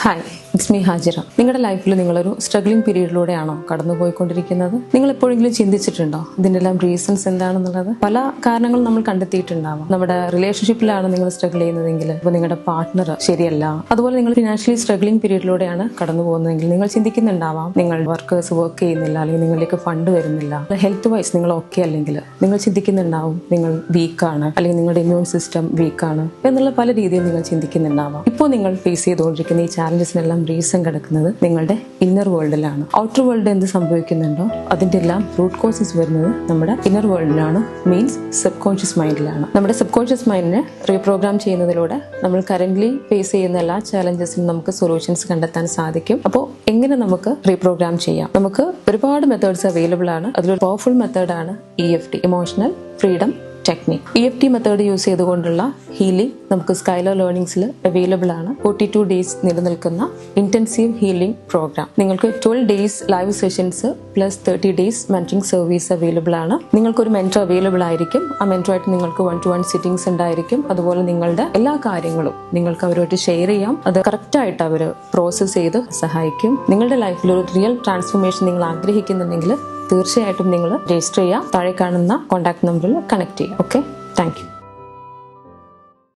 Hi, it's me Hajira. നിങ്ങളുടെ ലൈഫിൽ നിങ്ങളൊരു സ്ട്രഗ്ലിംഗ് പീരീഡിലൂടെയാണോ കടന്നുപോയിക്കൊണ്ടിരിക്കുന്നത്? നിങ്ങൾ എപ്പോഴെങ്കിലും ചിന്തിച്ചിട്ടുണ്ടോ ഇതിൻ്റെ എല്ലാം റീസൺസ് എന്താണെന്നുള്ളത്? പല കാരണങ്ങളും നമ്മൾ കണ്ടെത്തിയിട്ടുണ്ടാവാം. നമ്മുടെ റിലേഷൻഷിപ്പിലാണ് നിങ്ങൾ സ്ട്രഗിൾ ചെയ്യുന്നതെങ്കിൽ ഇപ്പോൾ നിങ്ങളുടെ പാർട്ട്ണർ ശരിയല്ല. അതുപോലെ നിങ്ങൾ ഫിനാൻഷ്യലി സ്ട്രഗ്ലിംഗ് പീരീഡിലൂടെയാണ് കടന്നു പോകുന്നതെങ്കിൽ നിങ്ങൾ ചിന്തിക്കുന്നുണ്ടാവാം നിങ്ങൾ വർക്കേഴ്സ് വർക്ക് ചെയ്യുന്നില്ല, അല്ലെങ്കിൽ നിങ്ങളിലേക്ക് ഫണ്ട് വരുന്നില്ല. ഹെൽത്ത് വൈസ് നിങ്ങൾ ഓക്കെ അല്ലെങ്കിൽ നിങ്ങൾ ചിന്തിക്കുന്നുണ്ടാവും നിങ്ങൾ വീക്കാണ്, അല്ലെങ്കിൽ നിങ്ങളുടെ ഇമ്മ്യൂൺ സിസ്റ്റം വീക്കാണ് എന്നുള്ള പല രീതിയിൽ നിങ്ങൾ ചിന്തിക്കുന്നുണ്ടാവാം. ഇപ്പോൾ നിങ്ങൾ ഫേസ് ചെയ്തുകൊണ്ടിരിക്കുന്ന ഈ ചാലഞ്ചസിനെല്ലാം റീസൺ കിടക്കുന്നത് നിങ്ങളുടെ ഇന്നർ വേൾഡിലാണ്. ഔട്ടർ വേൾഡ് എന്ത് സംഭവിക്കുന്നുണ്ടോ അതിന്റെ എല്ലാം റൂട്ട് കോസസ് വരുന്നത് നമ്മുടെ ഇന്നർ വേൾഡിലാണ്, മീൻസ് സബ് കോൺഷ്യസ് മൈൻഡിലാണ്. നമ്മുടെ സബ് കോൺഷ്യസ് മൈൻഡിനെ റീപ്രോഗ്രാം ചെയ്യുന്നതിലൂടെ നമ്മൾ കറന്റ്ലി ഫേസ് ചെയ്യുന്ന എല്ലാ ചാലഞ്ചസിനും നമുക്ക് സൊല്യൂഷൻസ് കണ്ടെത്താൻ സാധിക്കും. അപ്പോൾ എങ്ങനെ നമുക്ക് റീപ്രോഗ്രാം ചെയ്യാം? നമുക്ക് ഒരുപാട് മെത്തേഡ്സ് അവൈലബിൾ ആണ്. അതിലൊരു പവർഫുൾ മെത്തേഡാണ് EFT, emotional freedom technique. EFT method use ചെയ്തുകൊണ്ടുള്ള ഹീലിംഗ് നമുക്ക് സ്കൈലർ ലേണിംഗ്സിൽ അവൈലബിൾ ആണ്. 42 ഡേയ്സ് നിലനിൽക്കുന്ന ഇന്റൻസീവ് ഹീലിംഗ് പ്രോഗ്രാം. നിങ്ങൾക്ക് 12 days live sessions plus 30 days mentoring service available ആണ്. നിങ്ങൾക്കൊരു മെന്റർ അവൈലബിൾ ആയിരിക്കും. ആ മെന്ററുമായിട്ട് നിങ്ങൾക്ക് 1-to-1 സിറ്റിംഗ്സ് ഉണ്ടായിരിക്കും. അതുപോലെ നിങ്ങളുടെ എല്ലാ കാര്യങ്ങളും നിങ്ങൾക്ക് അവരുമായിട്ട് ഷെയർ ചെയ്യാം. അത് കറക്റ്റായിട്ട് അവർ പ്രോസസ്സ് ചെയ്ത് സഹായിക്കും. നിങ്ങളുടെ ലൈഫിൽ ഒരു റിയൽ ട്രാൻസ്ഫോർമേഷൻ നിങ്ങൾ ആഗ്രഹിക്കുന്നുണ്ടെങ്കിൽ തീർച്ചയായിട്ടും നിങ്ങൾ രജിസ്റ്റർ ചെയ്യുക. താഴെ കാണുന്ന കോൺടാക്ട് നമ്പറിൽ കണക്ട് ചെയ്യുക. Okay, thank you.